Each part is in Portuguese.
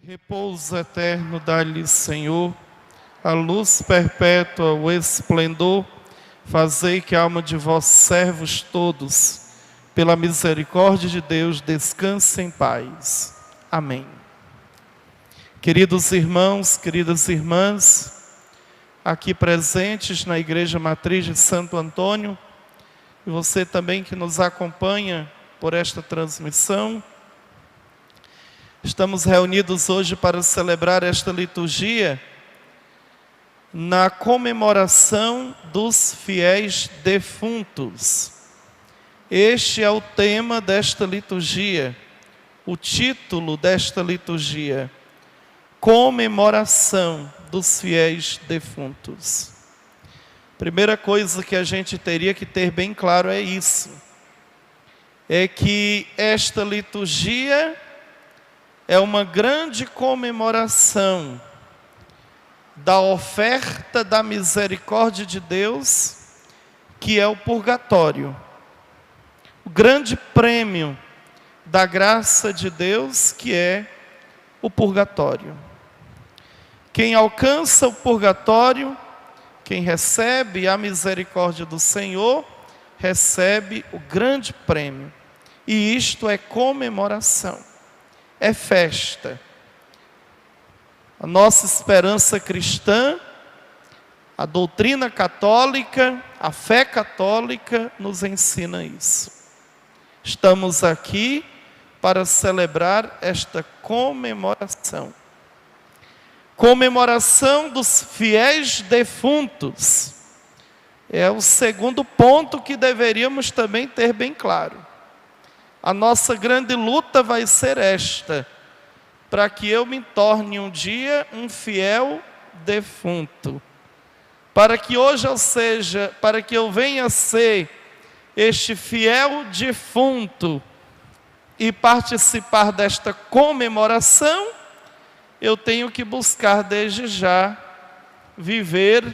Repouso eterno dá-lhe, Senhor, a luz perpétua, o esplendor. Fazei que a alma de vossos servos todos, pela misericórdia de Deus, descanse em paz. Amém. Queridos irmãos, queridas irmãs, aqui presentes na Igreja Matriz de Santo Antônio, e você também que nos acompanha por esta transmissão, estamos reunidos hoje para celebrar esta liturgia na comemoração dos fiéis defuntos. Este é o tema desta liturgia, o título desta liturgia: comemoração dos fiéis defuntos. Primeira coisa que a gente teria que ter bem claro é isso, é que esta liturgia é uma grande comemoração da oferta da misericórdia de Deus, que é o purgatório. O grande prêmio da graça de Deus, que é o purgatório. Quem alcança o purgatório, quem recebe a misericórdia do Senhor, recebe o grande prêmio. E isto é comemoração. É festa. A nossa esperança cristã, a doutrina católica, a fé católica nos ensina isso. Estamos aqui para celebrar esta comemoração. Comemoração dos fiéis defuntos. É o segundo ponto que deveríamos também ter bem claro. A nossa grande luta vai ser esta, para que eu me torne um dia um fiel defunto. Para que hoje para que eu venha a ser este fiel defunto e participar desta comemoração, eu tenho que buscar desde já viver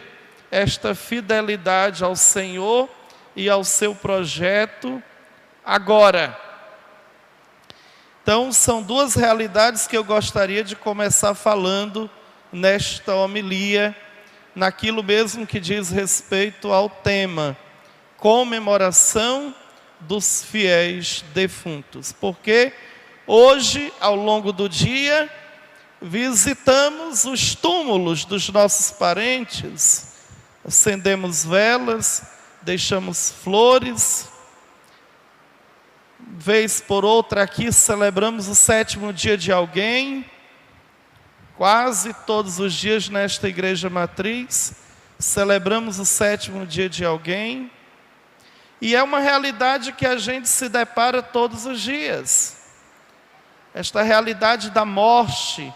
esta fidelidade ao Senhor e ao seu projeto agora. Então, são duas realidades que eu gostaria de começar falando nesta homilia, naquilo mesmo que diz respeito ao tema, comemoração dos fiéis defuntos. Porque hoje, ao longo do dia, visitamos os túmulos dos nossos parentes, acendemos velas, deixamos flores. Vez por outra aqui celebramos o 7º dia de alguém. Quase todos os dias nesta Igreja Matriz celebramos o 7º dia de alguém. E é uma realidade que a gente se depara todos os dias. Esta realidade da morte,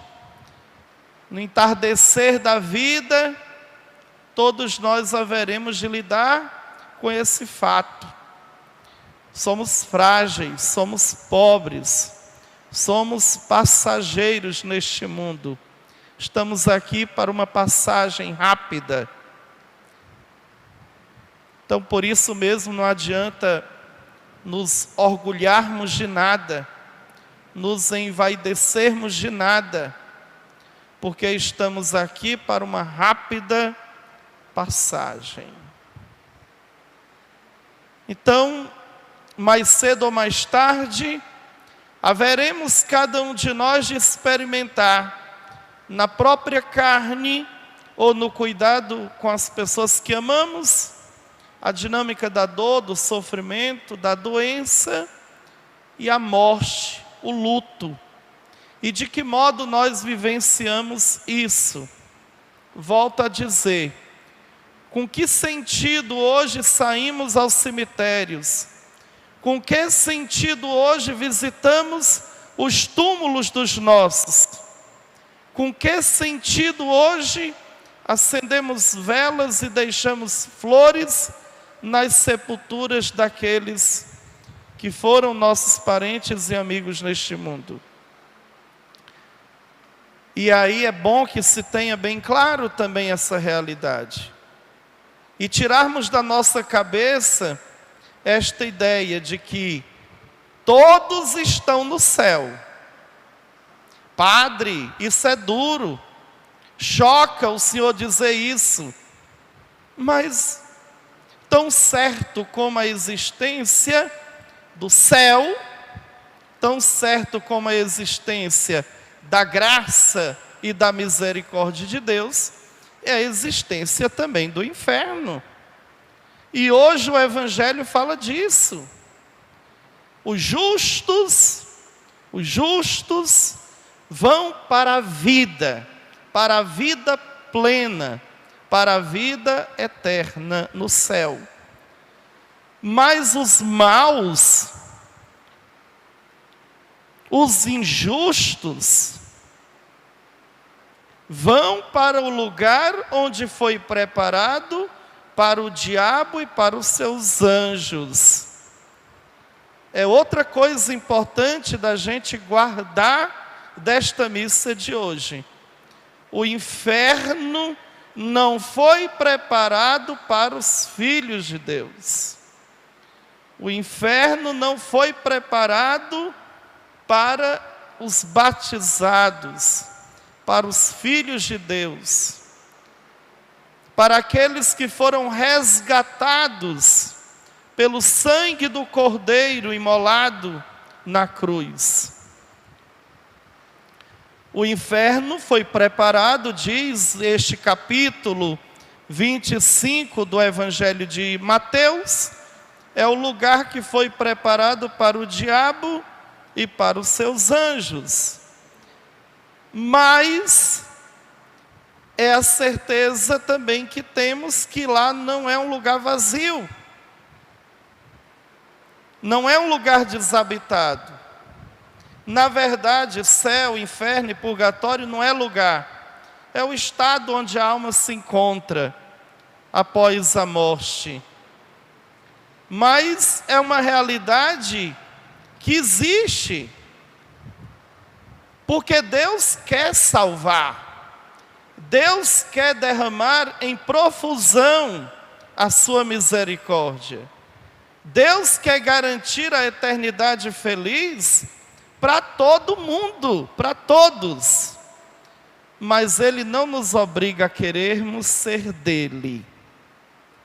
no entardecer da vida, todos nós haveremos de lidar com esse fato. Somos frágeis, somos pobres, somos passageiros neste mundo. Estamos aqui para uma passagem rápida. Então, por isso mesmo, não adianta nos orgulharmos de nada, nos envaidecermos de nada, porque estamos aqui para uma rápida passagem. Então, mais cedo ou mais tarde, haveremos cada um de nós de experimentar na própria carne ou no cuidado com as pessoas que amamos, a dinâmica da dor, do sofrimento, da doença e a morte, o luto. E de que modo nós vivenciamos isso? Volto a dizer, com que sentido hoje saímos aos cemitérios? Com que sentido hoje visitamos os túmulos dos nossos? Com que sentido hoje acendemos velas e deixamos flores nas sepulturas daqueles que foram nossos parentes e amigos neste mundo? E aí é bom que se tenha bem claro também essa realidade. E tirarmos da nossa cabeça esta ideia de que todos estão no céu, Padre, isso é duro, choca o senhor dizer isso, mas tão certo como a existência do céu, tão certo como a existência da graça e da misericórdia de Deus, é a existência também do inferno. E hoje o Evangelho fala disso. Os justos vão para a vida plena, para a vida eterna no céu. Mas os maus, os injustos, vão para o lugar onde foi preparado para o diabo e para os seus anjos. É outra coisa importante da gente guardar desta missa de hoje. O inferno não foi preparado para os filhos de Deus. O inferno não foi preparado para os batizados, para os filhos de Deus, para aqueles que foram resgatados pelo sangue do Cordeiro imolado na cruz. O inferno foi preparado, diz este capítulo 25 do Evangelho de Mateus, é o lugar que foi preparado para o diabo e para os seus anjos. Mas é a certeza também que temos que lá não é um lugar vazio, não é um lugar desabitado. Na verdade, céu, inferno e purgatório não é lugar, é o estado onde a alma se encontra após a morte. Mas é uma realidade que existe, porque Deus quer salvar, Deus quer derramar em profusão a sua misericórdia. Deus quer garantir a eternidade feliz para todo mundo, para todos. Mas Ele não nos obriga a querermos ser dele.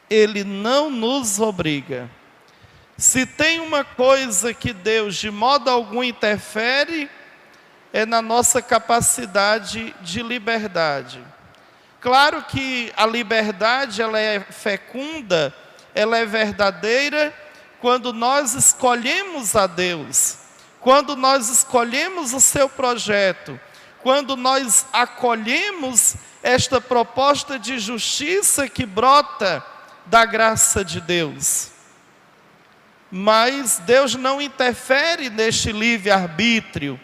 Ele não nos obriga. Se tem uma coisa que Deus de modo algum interfere, é na nossa capacidade de liberdade. Claro que a liberdade ela é fecunda, ela é verdadeira, quando nós escolhemos a Deus, quando nós escolhemos o seu projeto, quando nós acolhemos esta proposta de justiça que brota da graça de Deus. Mas Deus não interfere neste livre-arbítrio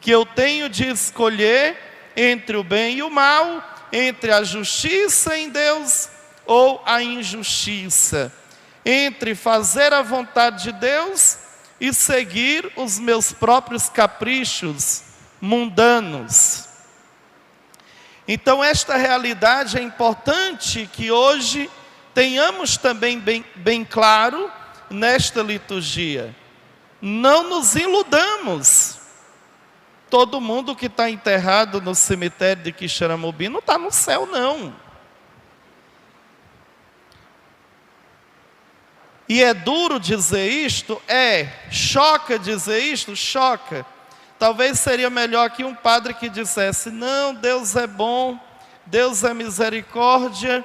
que eu tenho de escolher entre o bem e o mal, entre a justiça em Deus ou a injustiça, entre fazer a vontade de Deus e seguir os meus próprios caprichos mundanos. Então esta realidade é importante que hoje tenhamos também bem claro nesta liturgia. Não nos iludamos. Todo mundo que está enterrado no cemitério de Quixeramobim não está no céu, não. E é duro dizer isto? Choca dizer isto? Choca. Talvez seria melhor que um padre que dissesse: não, Deus é bom, Deus é misericórdia,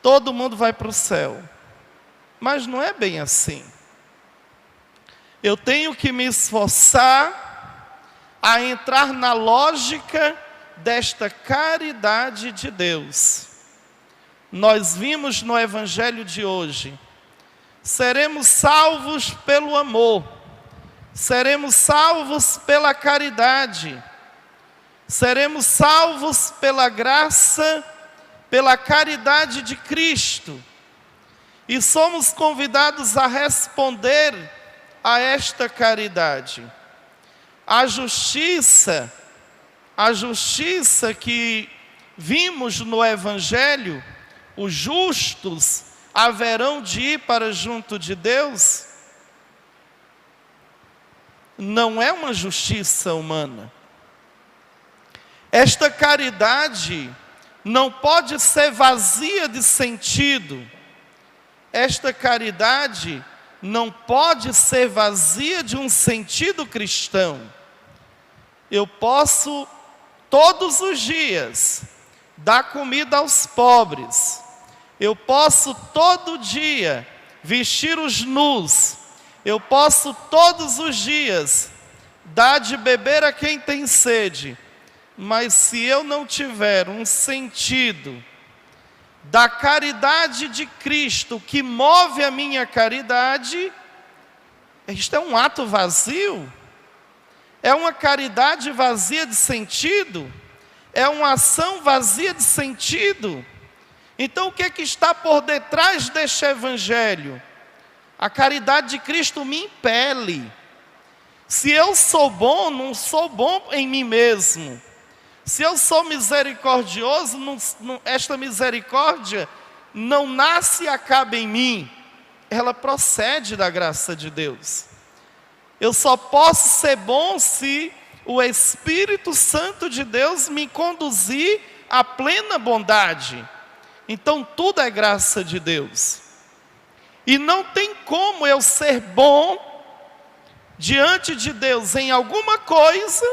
todo mundo vai para o céu. Mas não é bem assim. Eu tenho que me esforçar a entrar na lógica desta caridade de Deus. Nós vimos no Evangelho de hoje, seremos salvos pelo amor, seremos salvos pela caridade, seremos salvos pela graça, pela caridade de Cristo, e somos convidados a responder a esta caridade. A justiça que vimos no Evangelho, os justos haverão de ir para junto de Deus, não é uma justiça humana. Esta caridade não pode ser vazia de sentido. Esta caridade não pode ser vazia de um sentido cristão. Eu posso, todos os dias, dar comida aos pobres. Eu posso, todo dia, vestir os nus. Eu posso, todos os dias, dar de beber a quem tem sede. Mas se eu não tiver um sentido da caridade de Cristo que move a minha caridade, isto é um ato vazio, é uma caridade vazia de sentido, é uma ação vazia de sentido. Então o que é que está por detrás deste evangelho? A caridade de Cristo me impele. Se eu sou bom, não sou bom em mim mesmo. Se eu sou misericordioso, esta misericórdia não nasce e acaba em mim. Ela procede da graça de Deus. Eu só posso ser bom se o Espírito Santo de Deus me conduzir à plena bondade. Então tudo é graça de Deus. E não tem como eu ser bom diante de Deus em alguma coisa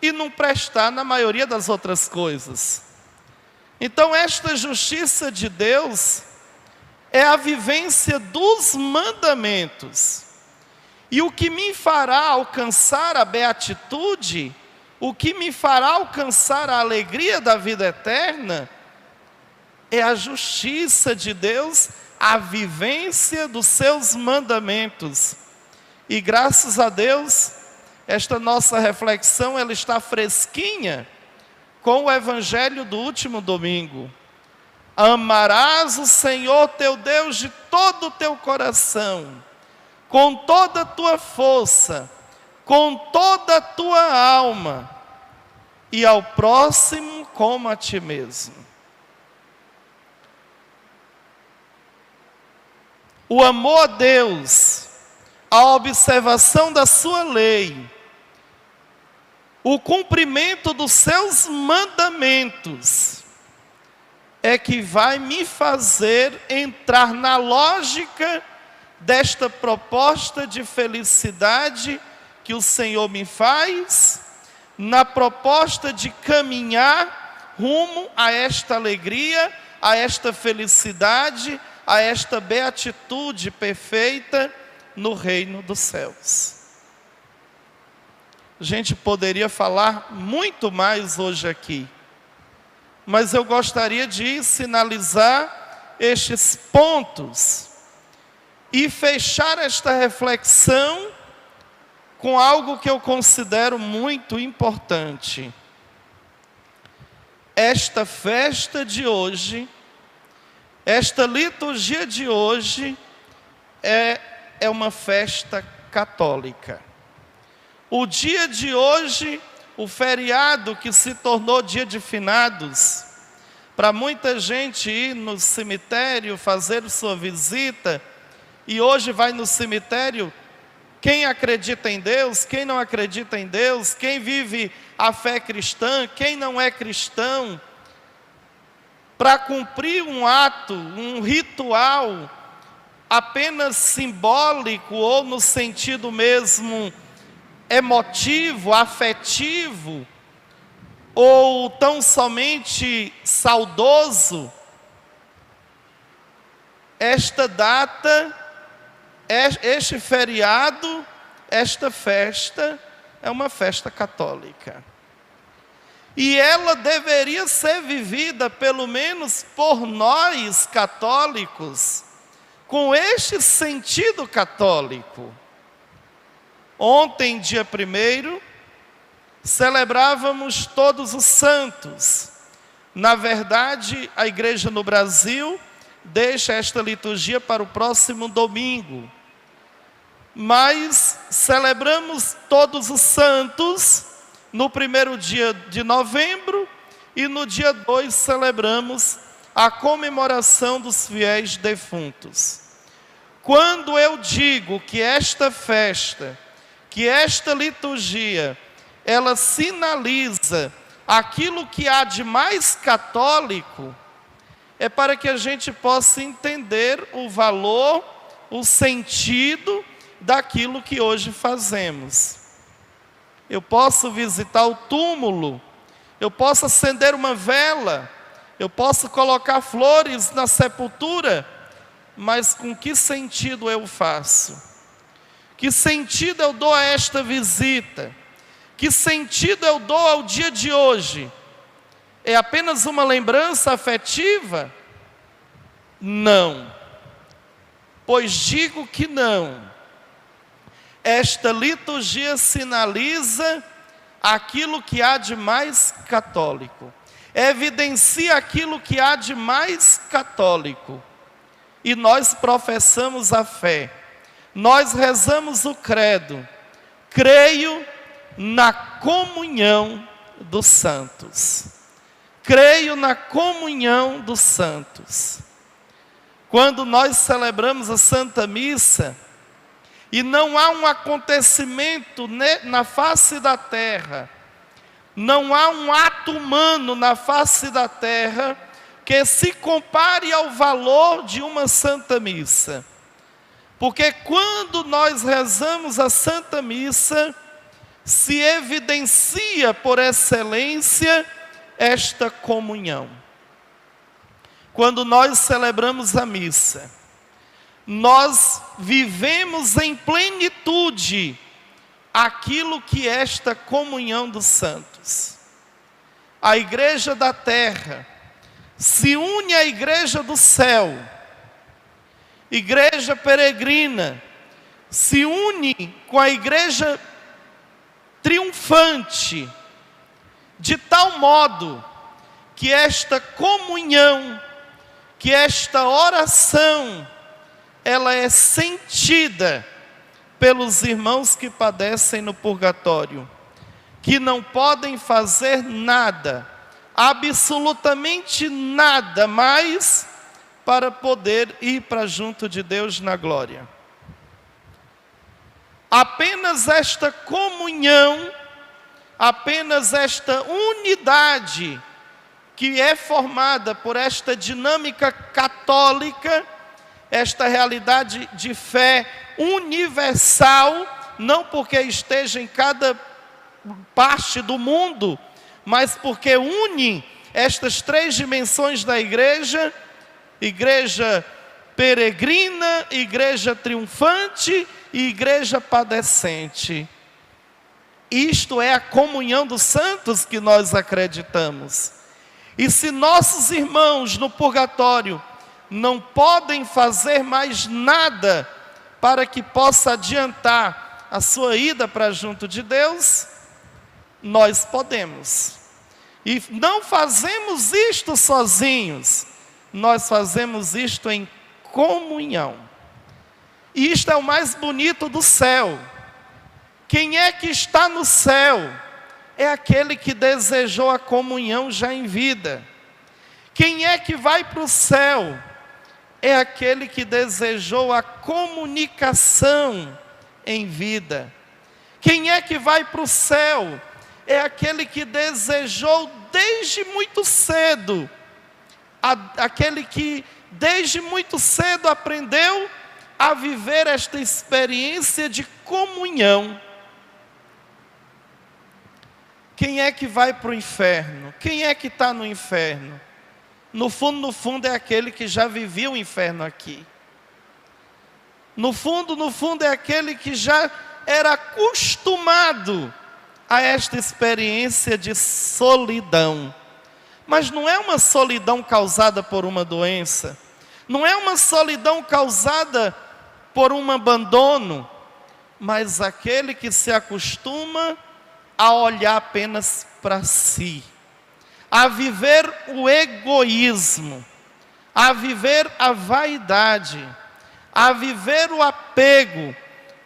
e não prestar na maioria das outras coisas. Então esta justiça de Deus é a vivência dos mandamentos. E o que me fará alcançar a beatitude, o que me fará alcançar a alegria da vida eterna, é a justiça de Deus, a vivência dos seus mandamentos. E graças a Deus, esta nossa reflexão, ela está fresquinha com o evangelho do último domingo. Amarás o Senhor teu Deus de todo o teu coração, com toda a tua força, com toda a tua alma, e ao próximo como a ti mesmo. O amor a Deus, a observação da sua lei, o cumprimento dos seus mandamentos, é que vai me fazer entrar na lógica desta proposta de felicidade que o Senhor me faz, na proposta de caminhar rumo a esta alegria, a esta felicidade, a esta beatitude perfeita no reino dos céus. A gente poderia falar muito mais hoje aqui, mas eu gostaria de sinalizar estes pontos e fechar esta reflexão com algo que eu considero muito importante. Esta festa de hoje, esta liturgia de hoje é uma festa católica. O dia de hoje, o feriado que se tornou dia de finados, para muita gente ir no cemitério, fazer sua visita, e hoje vai no cemitério quem acredita em Deus, quem não acredita em Deus, quem vive a fé cristã, quem não é cristão, para cumprir um ato, um ritual, apenas simbólico ou no sentido mesmo emotivo, afetivo, ou tão somente saudoso. Esta data, este feriado, esta festa é uma festa católica. E ela deveria ser vivida, pelo menos por nós católicos, com este sentido católico. Ontem, dia 1º, celebrávamos todos os santos. Na verdade, a igreja no Brasil deixa esta liturgia para o próximo domingo. Mas celebramos todos os santos no primeiro dia de novembro e no dia 2 celebramos a comemoração dos fiéis defuntos. Quando eu digo que esta festa que esta liturgia, ela sinaliza aquilo que há de mais católico, é para que a gente possa entender o valor, o sentido daquilo que hoje fazemos. Eu posso visitar o túmulo, eu posso acender uma vela, eu posso colocar flores na sepultura, mas com que sentido eu faço? Que sentido eu dou a esta visita? Que sentido eu dou ao dia de hoje? É apenas uma lembrança afetiva? Não. Pois digo que não. Esta liturgia sinaliza aquilo que há de mais católico. Evidencia aquilo que há de mais católico. E nós professamos a fé. Nós rezamos o credo. Creio na comunhão dos santos. Creio na comunhão dos santos. Quando nós celebramos a Santa Missa, e não há um acontecimento na face da terra, não há um ato humano na face da terra, que se compare ao valor de uma Santa Missa. Porque quando nós rezamos a Santa Missa, se evidencia por excelência esta comunhão. Quando nós celebramos a missa, nós vivemos em plenitude aquilo que é esta comunhão dos santos. A igreja da terra se une à igreja do céu. Igreja peregrina se une com a igreja triunfante, de tal modo que esta comunhão, que esta oração, ela é sentida pelos irmãos que padecem no purgatório, que não podem fazer nada, absolutamente nada mais, para poder ir para junto de Deus na glória. Apenas esta comunhão, apenas esta unidade, que é formada por esta dinâmica católica, esta realidade de fé universal, não porque esteja em cada parte do mundo, mas porque une estas três dimensões da igreja: igreja peregrina, igreja triunfante e igreja padecente. Isto é a comunhão dos santos que nós acreditamos. E se nossos irmãos no purgatório não podem fazer mais nada para que possa adiantar a sua ida para junto de Deus, nós podemos. E não fazemos isto sozinhos, nós fazemos isto em comunhão. E isto é o mais bonito do céu. Quem é que está no céu? É aquele que desejou a comunhão já em vida. Quem é que vai para o céu? É aquele que desejou a comunicação em vida. Quem é que vai para o céu? É aquele que desejou desde muito cedo, aquele que desde muito cedo aprendeu a viver esta experiência de comunhão. Quem é que vai para o inferno? Quem é que está no inferno? No fundo é aquele que já vivia o inferno aqui. No fundo é aquele que já era acostumado a esta experiência de solidão. Mas não é uma solidão causada por uma doença, não é uma solidão causada por um abandono, mas aquele que se acostuma a olhar apenas para si, a viver o egoísmo, a viver a vaidade, a viver o apego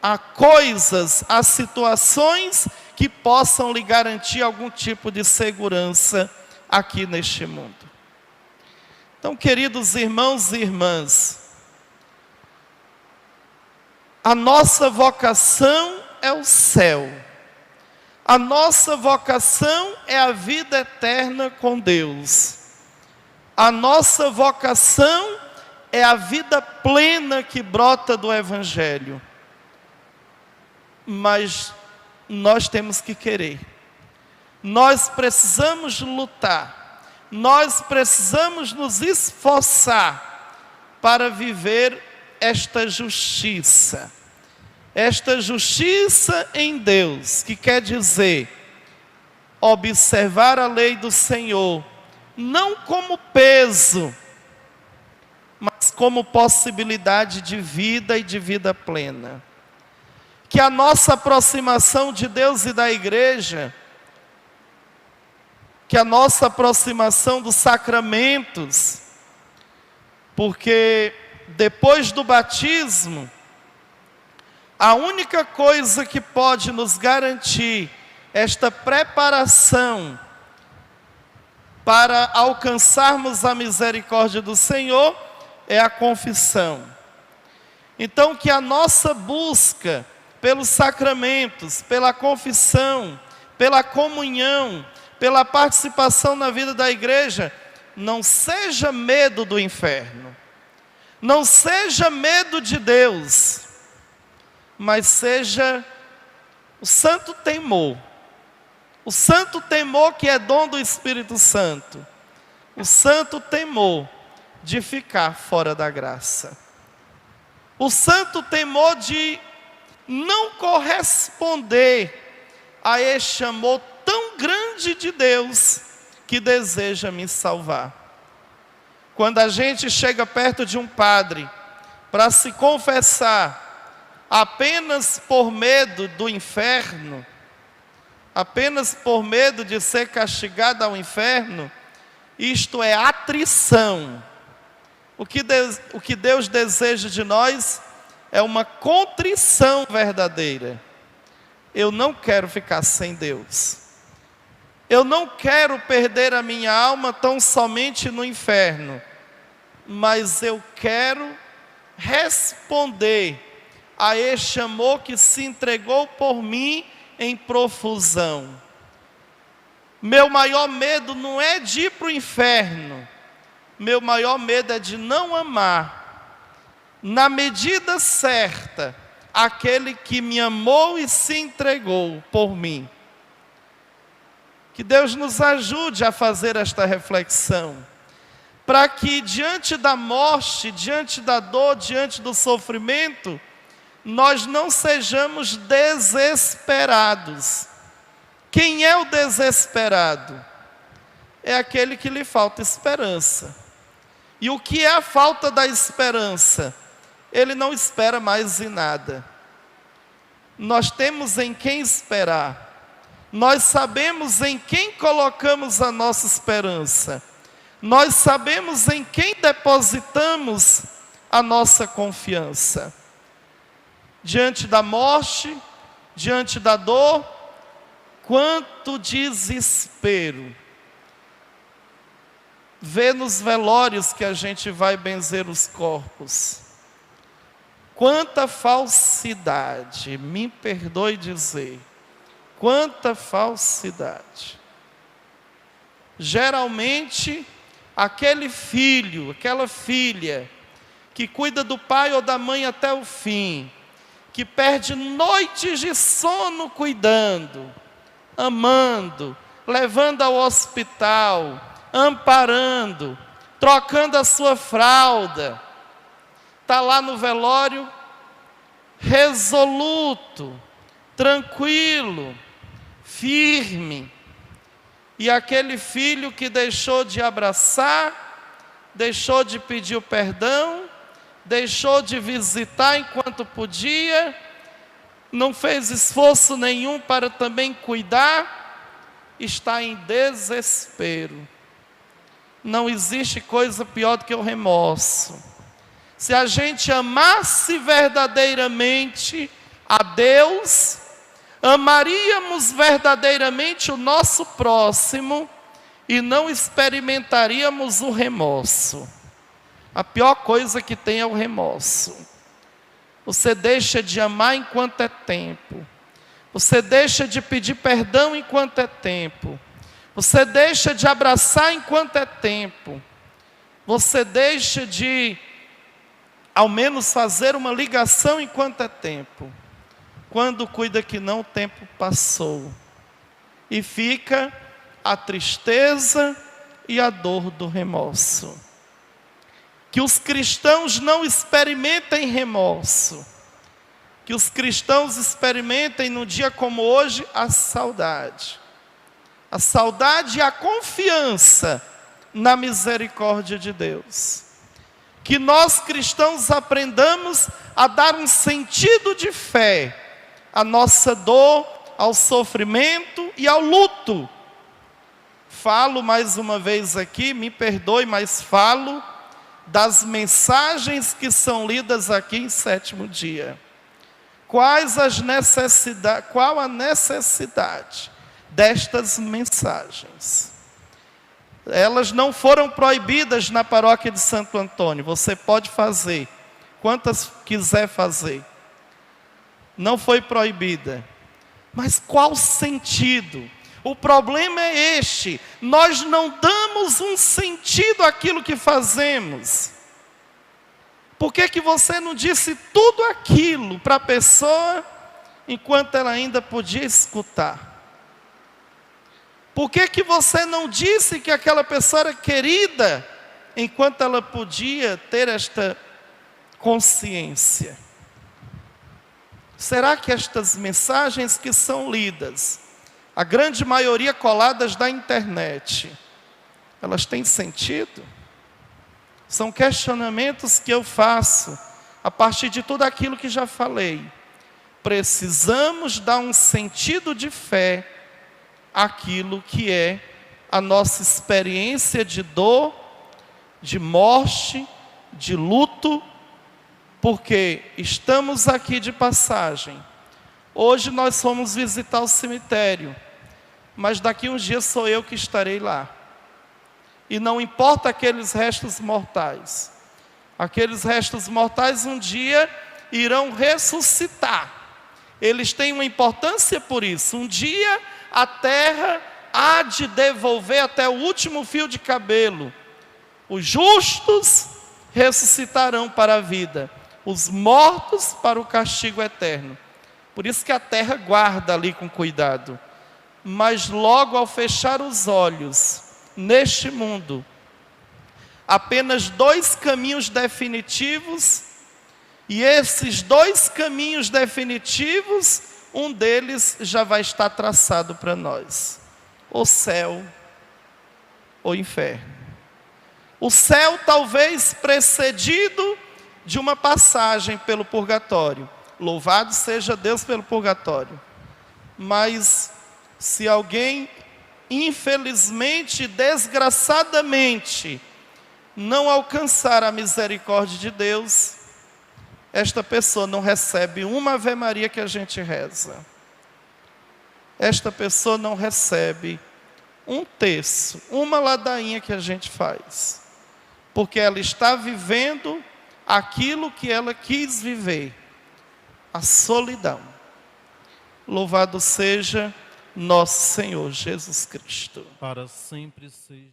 a coisas, a situações que possam lhe garantir algum tipo de segurança aqui neste mundo. Então, queridos irmãos e irmãs, a nossa vocação é o céu. A nossa vocação é a vida eterna com Deus. A nossa vocação é a vida plena que brota do Evangelho. Mas nós temos que querer. Nós precisamos lutar. Nós precisamos nos esforçar para viver esta justiça. Esta justiça em Deus, que quer dizer observar a lei do Senhor, não como peso, mas como possibilidade de vida e de vida plena. Que a nossa aproximação de Deus e da igreja, que a nossa aproximação dos sacramentos, porque depois do batismo, a única coisa que pode nos garantir esta preparação para alcançarmos a misericórdia do Senhor é a confissão. Então, que a nossa busca pelos sacramentos, pela confissão, pela comunhão, pela participação na vida da igreja, não seja medo do inferno, não seja medo de Deus, mas seja o santo temor. O santo temor que é dom do Espírito Santo. O santo temor de ficar fora da graça. O santo temor de não corresponder a este amor tão grande de Deus que deseja me salvar. Quando a gente chega perto de um padre para se confessar, apenas por medo do inferno, apenas por medo de ser castigado ao inferno, isto é atrição. O que Deus deseja de nós é uma contrição verdadeira. Eu não quero ficar sem Deus. Eu não quero perder a minha alma tão somente no inferno, mas eu quero responder a este amor que se entregou por mim em profusão. Meu maior medo não é de ir para o inferno. Meu maior medo é de não amar, na medida certa, aquele que me amou e se entregou por mim. Que Deus nos ajude a fazer esta reflexão, para que diante da morte, diante da dor, diante do sofrimento, nós não sejamos desesperados. Quem é o desesperado? É aquele que lhe falta esperança. E o que é a falta da esperança? Ele não espera mais em nada. Nós temos em quem esperar. Nós sabemos em quem colocamos a nossa esperança. Nós sabemos em quem depositamos a nossa confiança. Diante da morte, diante da dor, quanto desespero. Vê nos velórios que a gente vai benzer os corpos. Quanta falsidade, me perdoe dizer. Quanta falsidade. Geralmente, aquele filho, aquela filha, que cuida do pai ou da mãe até o fim, que perde noites de sono cuidando, amando, levando ao hospital, amparando, trocando a sua fralda, está lá no velório, resoluto, tranquilo, firme. E aquele filho que deixou de abraçar, deixou de pedir o perdão, deixou de visitar enquanto podia, não fez esforço nenhum para também cuidar, está em desespero. Não existe coisa pior do que o remorso. Se a gente amasse verdadeiramente a Deus, amaríamos verdadeiramente o nosso próximo e não experimentaríamos o remorso. A pior coisa que tem é o remorso. Você deixa de amar enquanto é tempo. Você deixa de pedir perdão enquanto é tempo. Você deixa de abraçar enquanto é tempo. Você deixa de, ao menos, fazer uma ligação enquanto é tempo. Quando cuida que não, o tempo passou. E fica a tristeza e a dor do remorso. Que os cristãos não experimentem remorso. Que os cristãos experimentem, num dia como hoje, a saudade. A saudade e a confiança na misericórdia de Deus. Que nós cristãos aprendamos a dar um sentido de fé à nossa dor, ao sofrimento e ao luto. Falo mais uma vez aqui, me perdoe, mas falo das mensagens que são lidas aqui em sétimo dia. Qual a necessidade destas mensagens? Elas não foram proibidas na paróquia de Santo Antônio. Você pode fazer quantas quiser fazer. Não foi proibida. Mas qual sentido? O problema é este: nós não damos um sentido àquilo que fazemos. Por que você não disse tudo aquilo para a pessoa enquanto ela ainda podia escutar? Por que você não disse que aquela pessoa era querida enquanto ela podia ter esta consciência? Será que estas mensagens que são lidas, a grande maioria coladas da internet, elas têm sentido? São questionamentos que eu faço a partir de tudo aquilo que já falei. Precisamos dar um sentido de fé àquilo que é a nossa experiência de dor, de morte, de luto, porque estamos aqui de passagem. Hoje nós fomos visitar o cemitério, mas daqui uns dias sou eu que estarei lá. E não importa aqueles restos mortais. Aqueles restos mortais um dia irão ressuscitar. Eles têm uma importância por isso. Um dia a terra há de devolver até o último fio de cabelo. Os justos ressuscitarão para a vida. Os mortos para o castigo eterno. Por isso que a terra guarda ali com cuidado. Mas logo ao fechar os olhos, neste mundo, apenas 2 caminhos definitivos, e esses 2 caminhos definitivos, um deles já vai estar traçado para nós: o céu ou o inferno. O céu talvez precedido de uma passagem pelo purgatório. Louvado seja Deus pelo purgatório. Mas se alguém, infelizmente, desgraçadamente, não alcançar a misericórdia de Deus, esta pessoa não recebe uma Ave Maria que a gente reza. Esta pessoa não recebe um terço, uma ladainha que a gente faz. Porque ela está vivendo aquilo que ela quis viver, a solidão. Louvado seja nosso Senhor Jesus Cristo. Para sempre seja